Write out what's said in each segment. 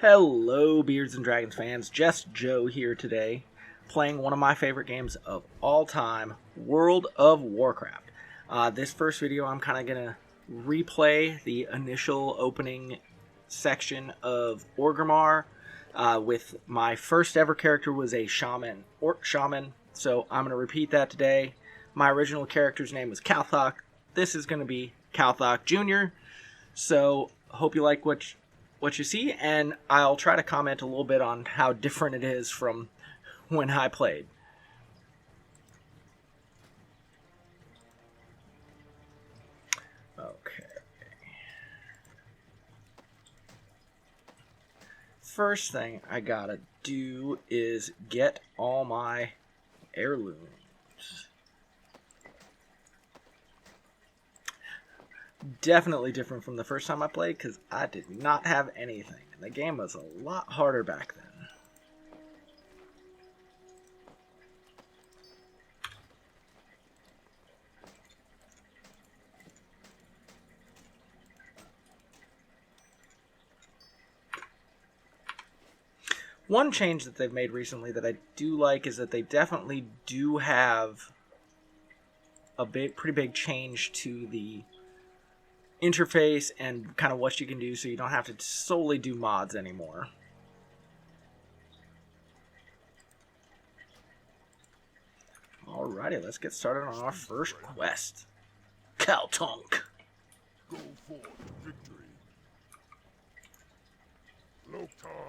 Hello, Beards and Dragons fans. Just Joe here today, playing one of my favorite games of all time, World of Warcraft. This first video, I'm kind of going to replay the initial opening section of Orgrimmar. With my first ever character was a orc shaman, so I'm going to repeat that today. My original character's name was Calthok. This is going to be Calthok Jr., so hope you like what you see, and I'll try to comment a little bit on how different it is from when I played. Okay. First thing I gotta do is get all my heirlooms. Definitely different from the first time I played because I did not have anything. And the game was a lot harder back then. One change that they've made recently that I do like is that they definitely do have a pretty big change to the interface and kind of what you can do, so you don't have to solely do mods anymore. Alrighty, let's get started on our first quest. Caltonk. Go for victory. Loktar.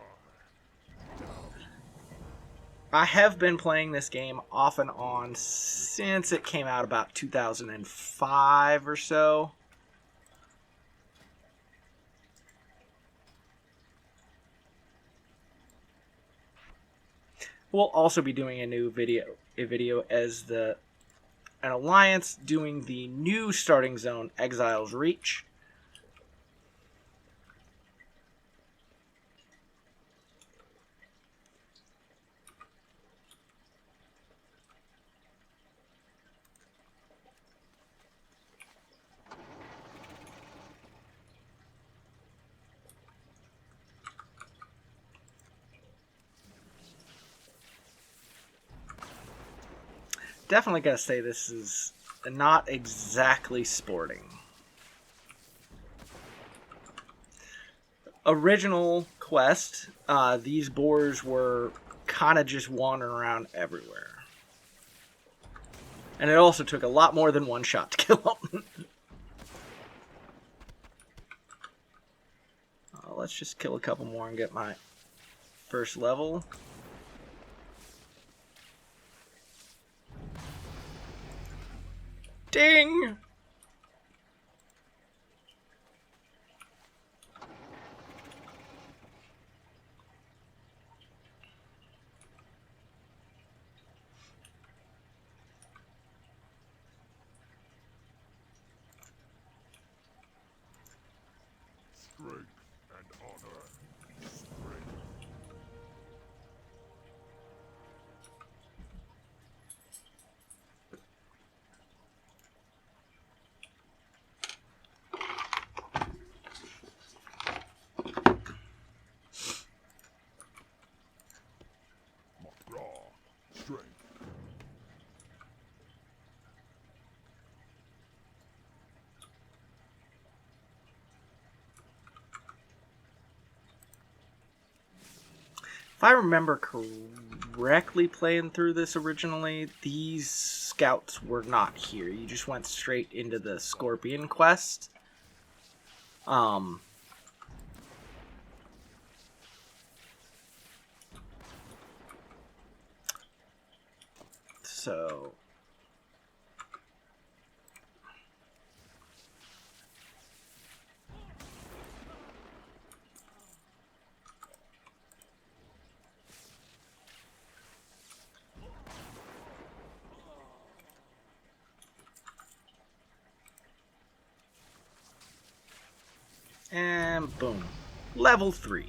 I have been playing this game off and on since it came out about 2005 or so. We'll also be doing a video as an alliance doing the new starting zone, Exile's Reach. Definitely gotta say this is not exactly sporting. Original quest, these boars were kind of just wandering around everywhere. And it also took a lot more than one shot to kill them. Let's just kill a couple more and get my first level. Ding! Strength and honor. Strength. Raw. Strength. If I remember correctly playing through this originally, these scouts were not here. You just went straight into the Scorpion quest. So and boom. Level 3.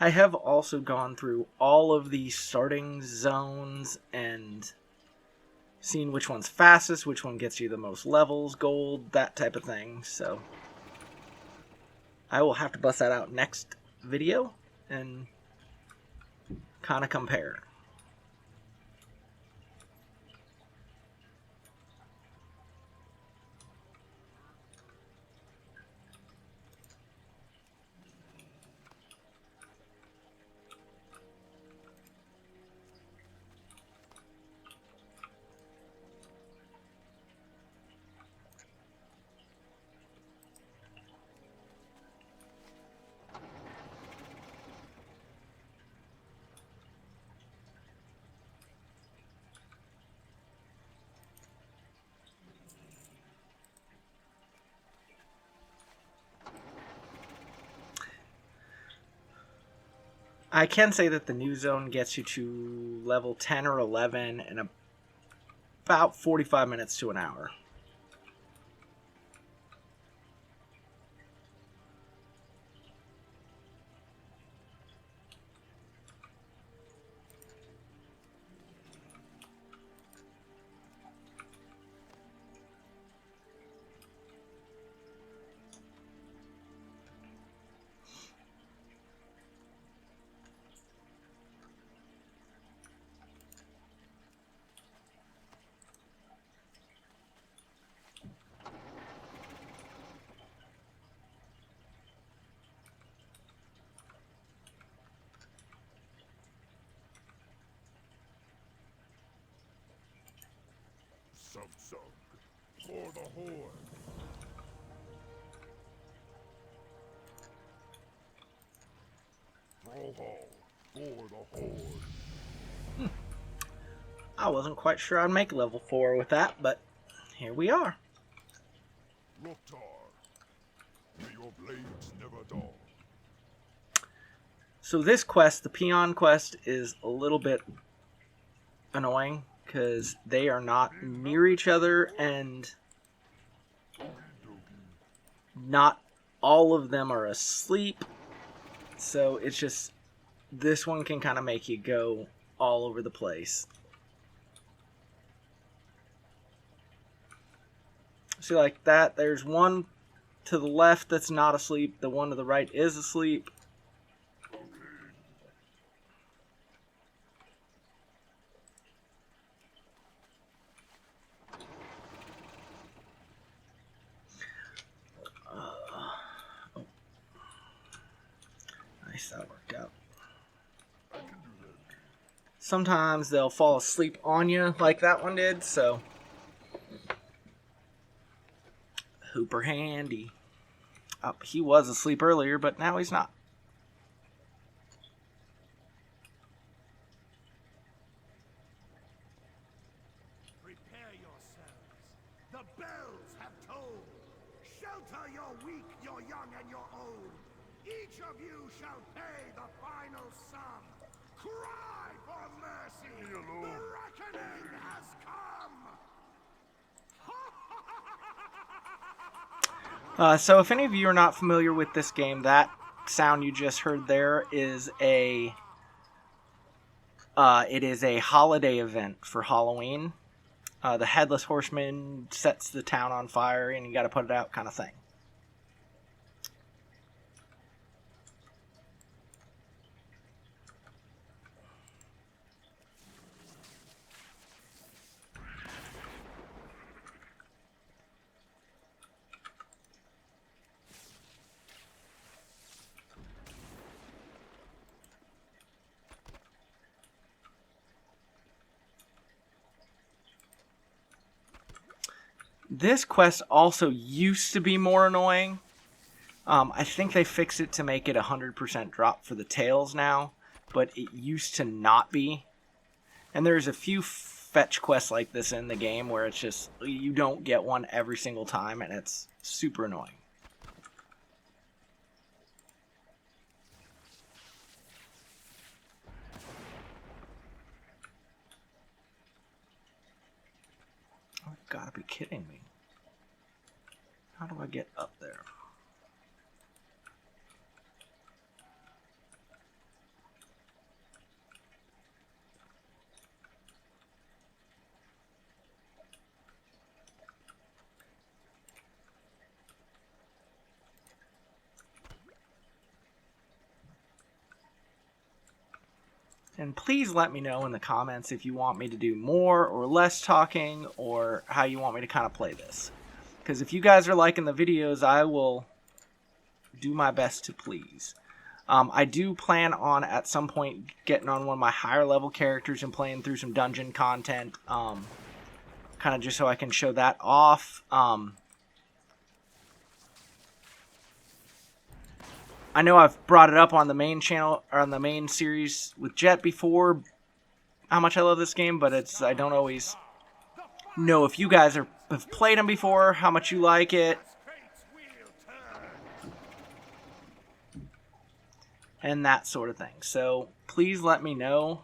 I have also gone through all of the starting zones and seen which one's fastest, which one gets you the most levels, gold, that type of thing. So I will have to bust that out next video and kind of compare. I can say that the new zone gets you to level 10 or 11 in about 45 minutes to an hour. Sub for the Horde. Thrall for the Horde. I wasn't quite sure I'd make level 4 with that, but here we are. Loktar, may your blades never dull. So this quest, the Peon quest, is a little bit annoying because they are not near each other and not all of them are asleep. So it's just, this one can kind of make you go all over the place. See, like that, there's one to the left that's not asleep, the one to the right is asleep. Nice, that worked out. Sometimes they'll fall asleep on you like that one did, so Hooper handy. Oh, he was asleep earlier, but now he's not. Prepare yourselves. The bells have tolled. Shelter your weak, your young, and your old. Each of you shall pay the final sum. Cry for mercy. The reckoning has come. So if any of you are not familiar with this game, that sound you just heard there is it is a holiday event for Halloween. The Headless Horseman sets the town on fire and you got to put it out kind of thing. This quest also used to be more annoying. I think they fixed it to make it 100% drop for the tails now, but it used to not be. And there's a few fetch quests like this in the game where it's just, you don't get one every single time, and it's super annoying. Oh, you've got to be kidding me. How do I get up there? And please let me know in the comments if you want me to do more or less talking, or how you want me to kind of play this. Because if you guys are liking the videos, I will do my best to please. I do plan on at some point getting on one of my higher level characters and playing through some dungeon content. Kind of just so I can show that off. I know I've brought it up on the main channel, or on the main series with Jet before, how much I love this game, but I don't always know if you guys have played them before, how much you like it, and that sort of thing. So please let me know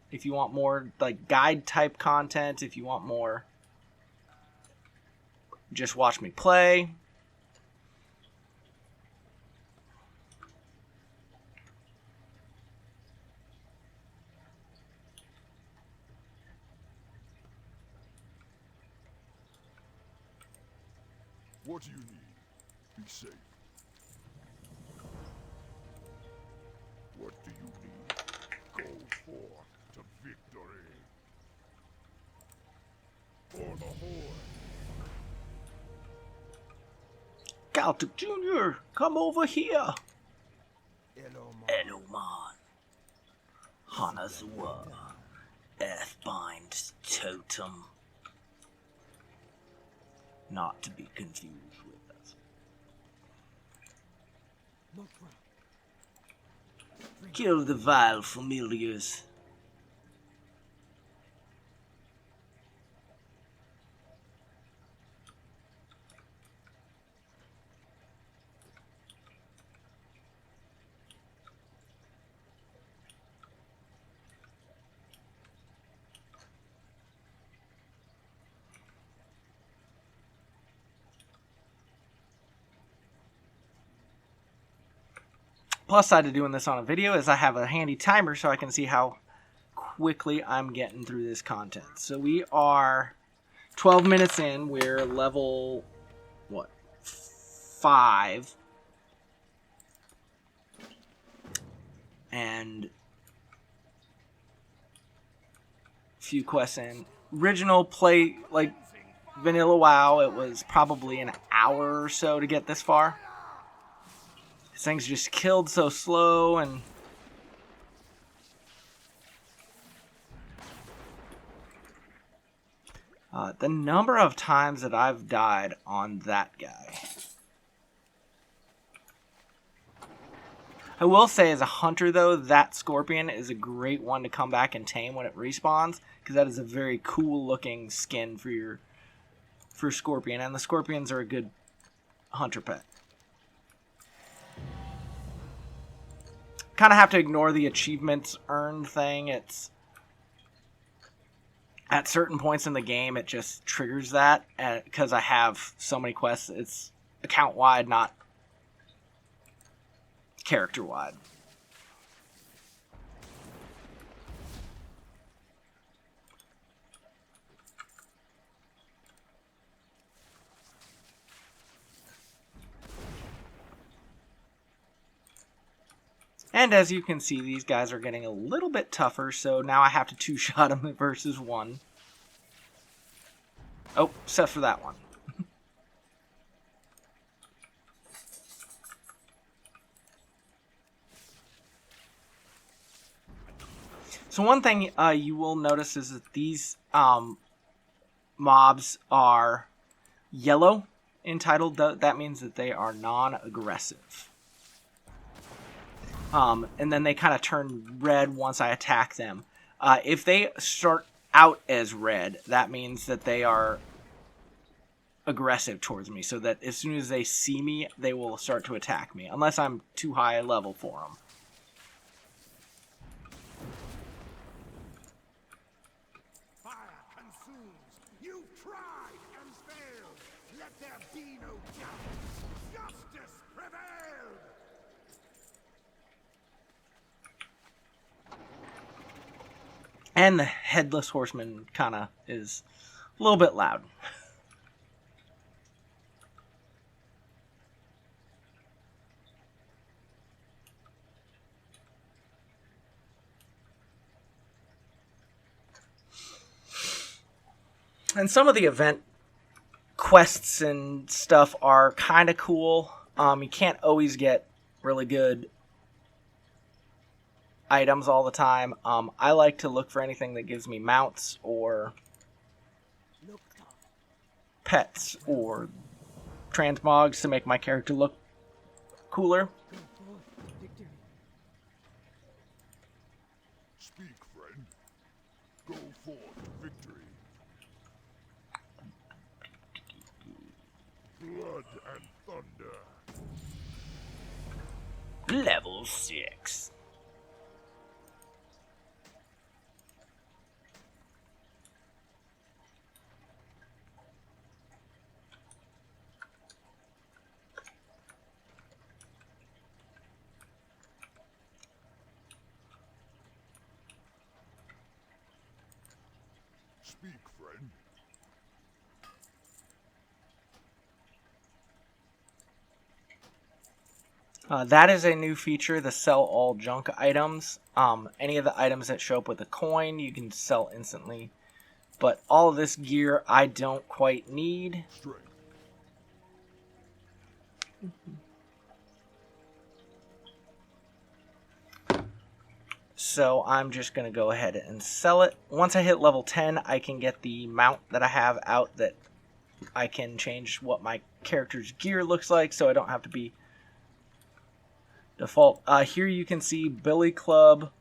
if you want more like guide type content, if you want more just watch me play. What do you need? Be safe. What do you need? Go forth to victory. For the Horde. Celtic Jr., come over here. Eloman. Eloman. Hanazua. Earthbind's totem. Not to be confused with us. Kill the vile familiars. Plus side of doing this on a video is I have a handy timer so I can see how quickly I'm getting through this content. So we are 12 minutes in. We're level, 5. And a few quests in. Original play, like vanilla WoW, it was probably an hour or so to get this far. Things just killed so slow, and the number of times that I've died on that guy. I will say, as a hunter though, that scorpion is a great one to come back and tame when it respawns, because that is a very cool looking skin for scorpion, and the scorpions are a good hunter pet. Kind of have to ignore the achievements earned thing. It's at certain points in the game it just triggers that, because I have so many quests. It's account wide, not character wide. And as you can see, these guys are getting a little bit tougher, so now I have to two-shot them versus one. Oh, except for that one. So one thing you will notice is that these mobs are yellow entitled. That means that they are non-aggressive. And then they kind of turn red once I attack them. If they start out as red, that means that they are aggressive towards me, so that as soon as they see me, they will start to attack me, unless I'm too high a level for them. Fire consumes. You've tried and failed. Let there be no doubt. Justice prevailed. And the headless horseman kind of is a little bit loud. And some of the event quests and stuff are kind of cool. You can't always get really good items all the time. I like to look for anything that gives me mounts or pets or transmogs to make my character look cooler. Speak, friend. Go forth to victory. Blood and thunder. Level 6. Speak, friend. That is a new feature, the sell all junk items. Any of the items that show up with a coin, you can sell instantly. But all of this gear I don't quite need. Strength. So I'm just going to go ahead and sell it. Once I hit level 10, I can get the mount that I have out that I can change what my character's gear looks like, so I don't have to be default. Here you can see Billy Club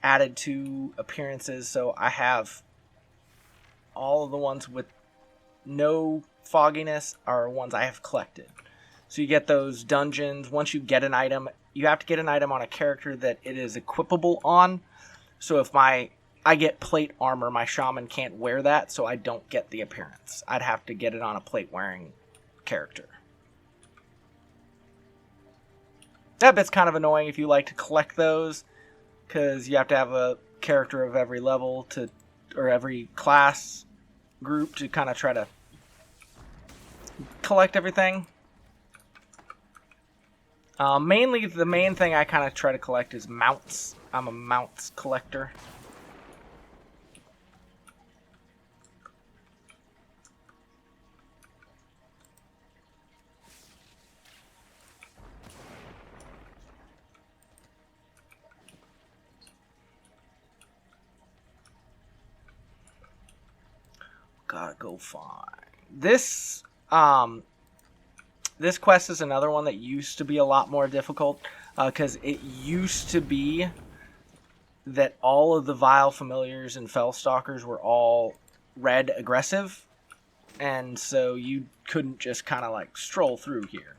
added to appearances, so I have all of the ones with no fogginess are ones I have collected. So you get those dungeons. Once you get an item, you have to get an item on a character that it is equipable on. So if I get plate armor, my shaman can't wear that, so I don't get the appearance. I'd have to get it on a plate wearing character. That bit's kind of annoying if you like to collect those, because you have to have a character of every level to, or every class group to kind of try to collect everything. Mainly, the main thing I kind of try to collect is mounts. I'm a mounts collector. Gotta go find this. This quest is another one that used to be a lot more difficult, because it used to be that all of the vile familiars and fellstalkers were all red aggressive, and so you couldn't just kind of like stroll through here.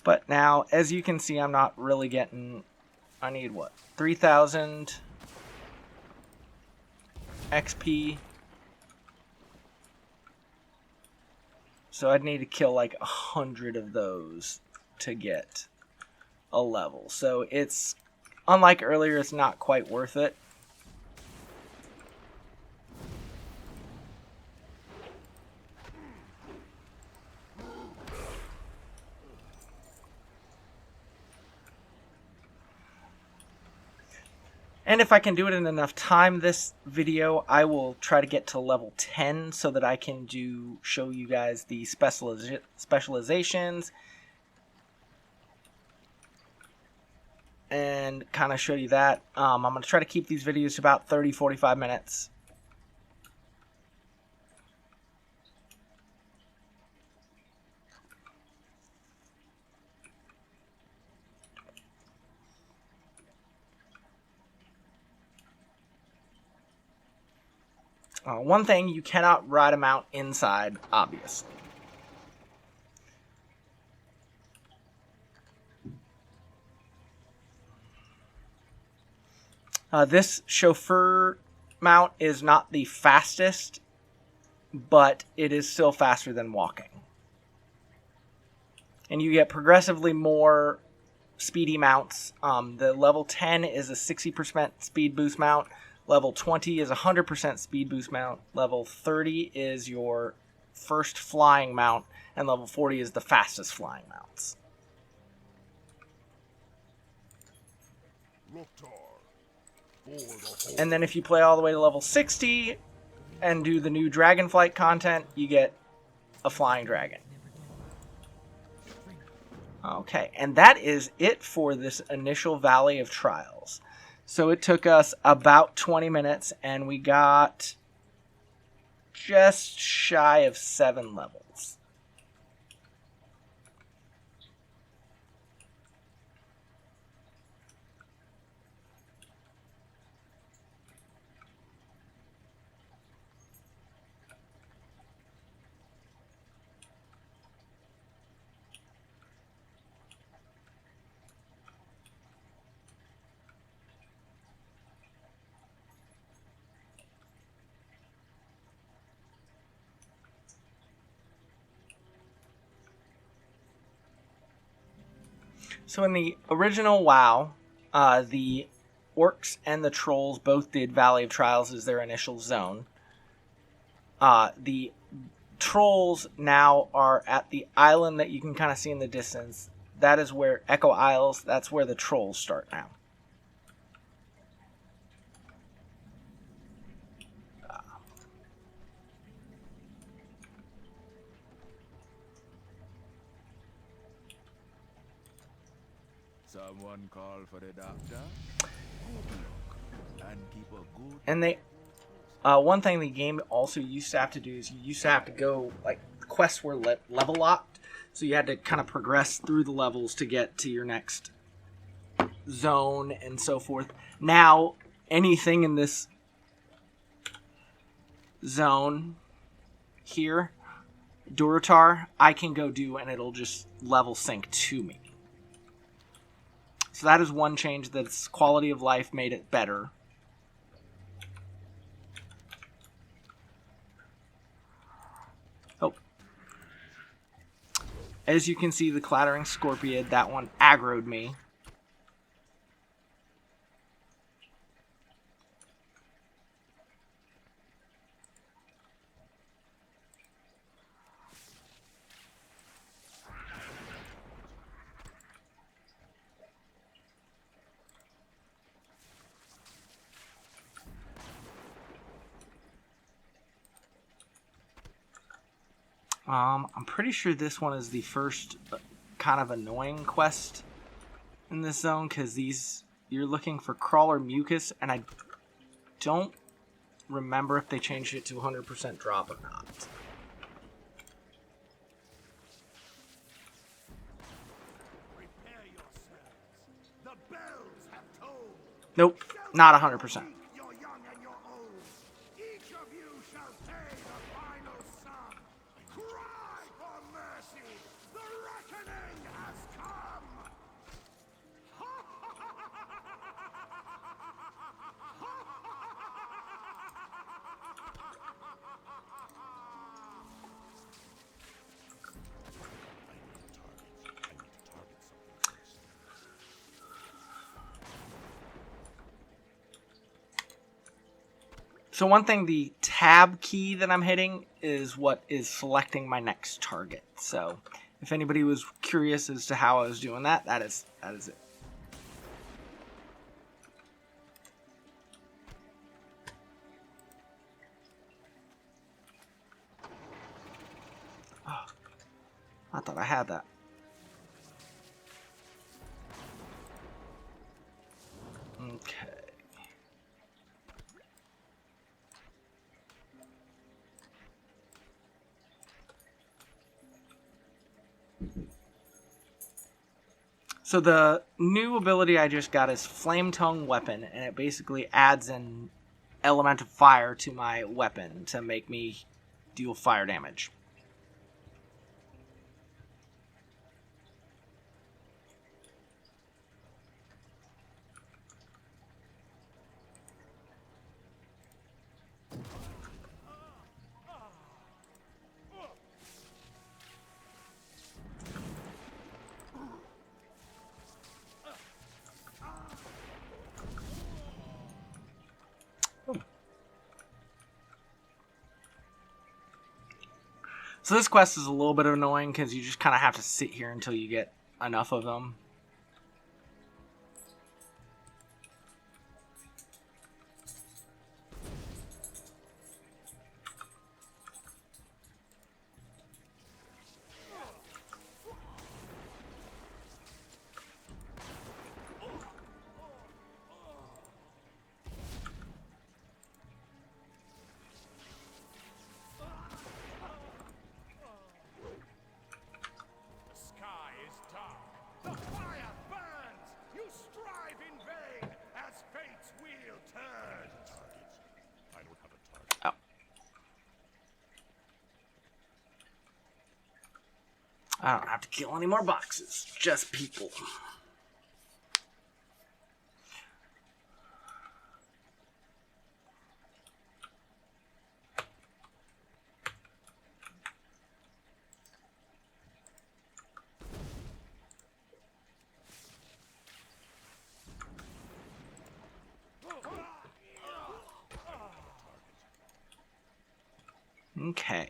But now, as you can see, I'm not really getting... I need, what, 3,000 XP. So I'd need to kill like 100 of those to get a level. So it's, unlike earlier, it's not quite worth it. And if I can do it in enough time this video, I will try to get to level 10 so that I can show you guys the specializations and kind of show you that. I'm going to try to keep these videos to about 30-45 minutes. One thing, you cannot ride a mount inside, obviously. This chauffeur mount is not the fastest, but it is still faster than walking. And you get progressively more speedy mounts. The level 10 is a 60% speed boost mount. Level 20 is 100% speed boost mount. Level 30 is your first flying mount, and level 40 is the fastest flying mounts. And then if you play all the way to level 60 and do the new Dragonflight content, you get a flying dragon. Okay, and that is it for this initial Valley of Trials. So it took us about 20 minutes, and we got just shy of 7 levels. So in the original WoW, the orcs and the trolls both did Valley of Trials as their initial zone. The trolls now are at the island that you can kind of see in the distance. That is where Echo Isles, that's where the trolls start now. Someone call for the doctor. And keep a good. And they, one thing the game also used to have to do is you used to have to go, like, quests were level locked, so you had to kind of progress through the levels to get to your next zone and so forth. Now, anything in this zone here, Durotar, I can go do and it'll just level sync to me. So that is one change that's quality of life made it better. Oh. As you can see, the Clattering Scorpion, that one aggroed me. I'm pretty sure this one is the first kind of annoying quest in this zone, because you're looking for crawler mucus, and I don't remember if they changed it to 100% drop or not. Prepare yourselves. The bells have tolled. Nope, not 100%. Your young and your old. Each of you shall pay the final sum. Cry for mercy. The reckoning has come. So one thing, the tab key that I'm hitting is what is selecting my next target. So if anybody was curious as to how I was doing that, that is it. Oh, I thought I had that. Okay. So the new ability I just got is Flame Tongue Weapon, and it basically adds an element of fire to my weapon to make me deal fire damage. So this quest is a little bit annoying because you just kind of have to sit here until you get enough of them. I don't have to kill any more boxes, just people. Okay.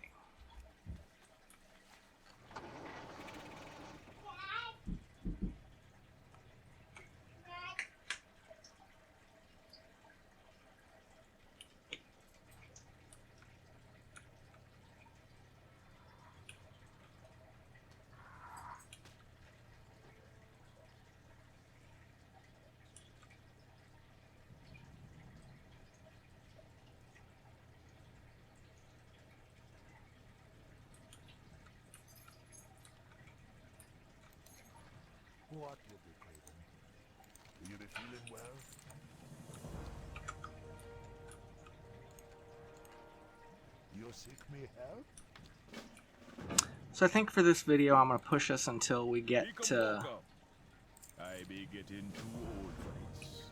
What will be Kil'jaeden? Will you be feeling well? You seek me help? So I think for this video, I'm going to push us until we get to... I be getting too old for this.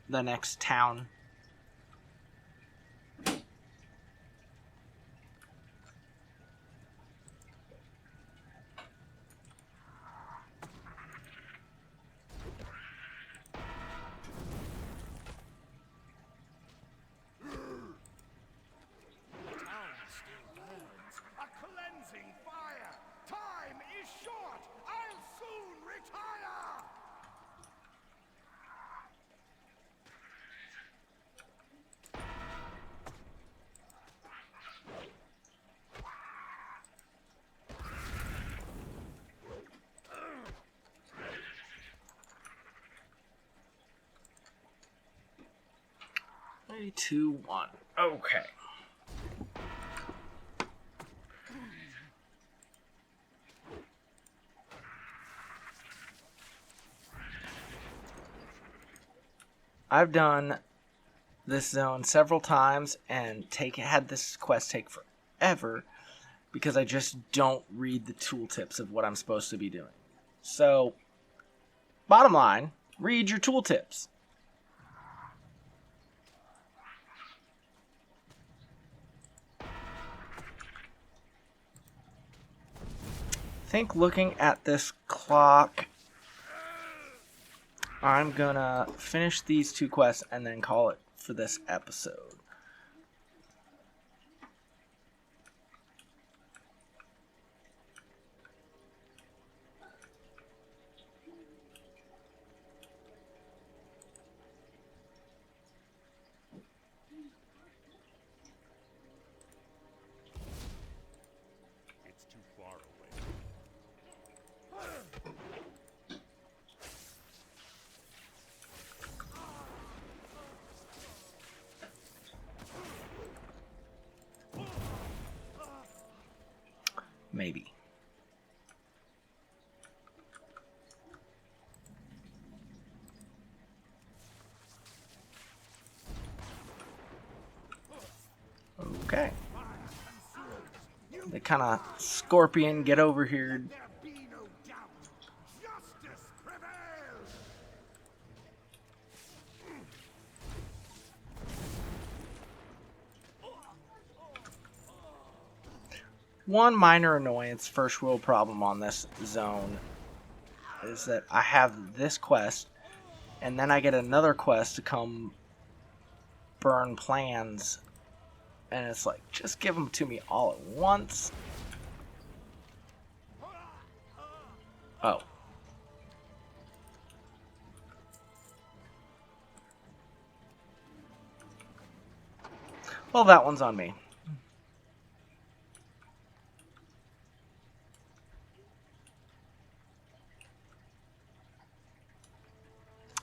The next town. Three, two, one. Okay. I've done this zone several times and had this quest take forever because I just don't read the tooltips of what I'm supposed to be doing. So, bottom line, read your tooltips. I think looking at this clock, I'm gonna finish these two quests and then call it for this episode. It's too far away. Maybe. Okay. The kind of scorpion get over here. There be no doubt. Justice prevails. One minor annoyance, first world problem on this zone is that I have this quest and then I get another quest to come burn plans. And it's like, just give them to me all at once. Oh. Well, that one's on me.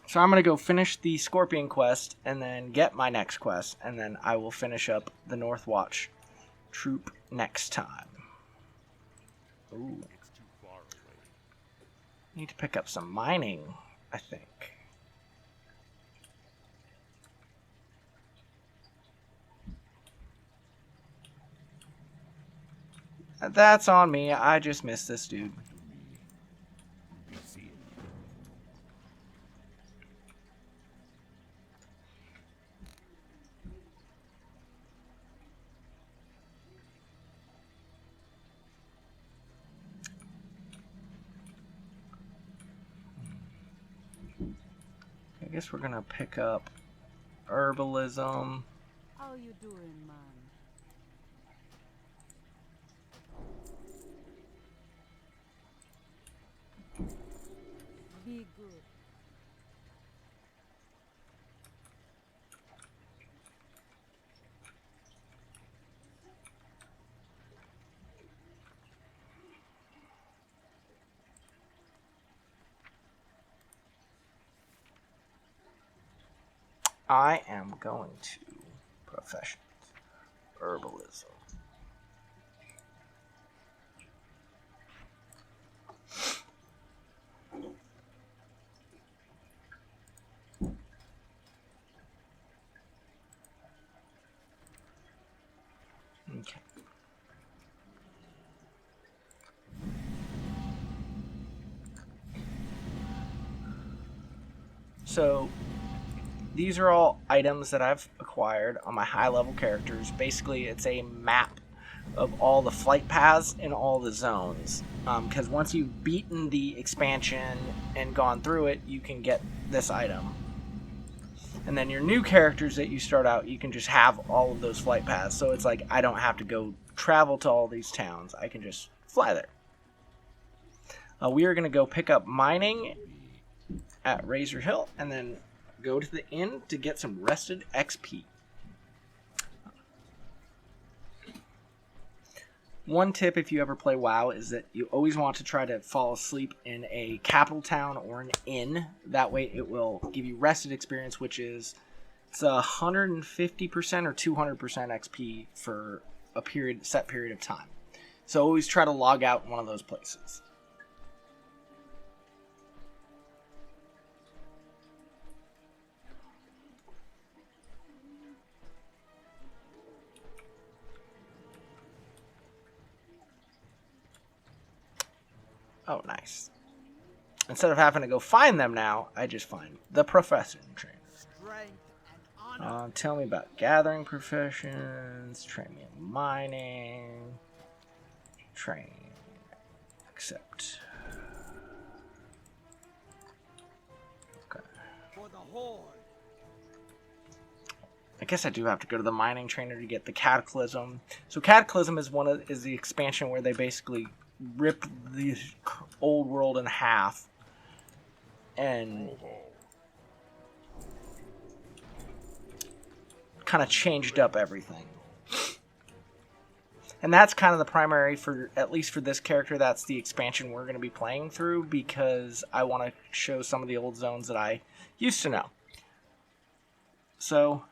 So I'm going to go finish the Scorpion quest and then get my next quest. And then I will finish up the North Watch troop next time. Ooh. Need to pick up some mining, I think. That's on me. I just missed this dude. I guess we're gonna pick up herbalism. How you doing, man? Be good. I am going to professions, herbalism. Okay. So these are all items that I've acquired on my high level characters. Basically, it's a map of all the flight paths in all the zones. Because once you've beaten the expansion and gone through it, you can get this item. And then your new characters that you start out, you can just have all of those flight paths. So it's like, I don't have to go travel to all these towns. I can just fly there. We are going to go pick up mining at Razor Hill, and then go to the inn to get some rested XP. One tip if you ever play WoW is that you always want to try to fall asleep in a capital town or an inn. That way it will give you rested experience, which is it's 150% or 200% XP for a set period of time. So always try to log out in one of those places. Oh, nice. Instead of having to go find them now, I just find the profession trainer. Tell me about gathering professions, train me in mining, train, accept. Okay. For the Horde. I guess I do have to go to the mining trainer to get the Cataclysm. So Cataclysm is is the expansion where they basically rip the old world in half and kind of changed up everything. And that's kind of the primary, for at least for this character, that's the expansion we're going to be playing through, because I want to show some of the old zones that I used to know. So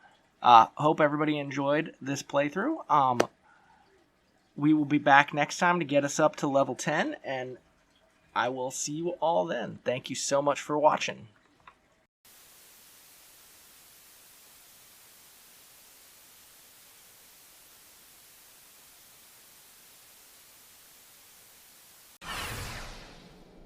hope everybody enjoyed this playthrough. We will be back next time to get us up to level 10, and I will see you all then. Thank you so much for watching.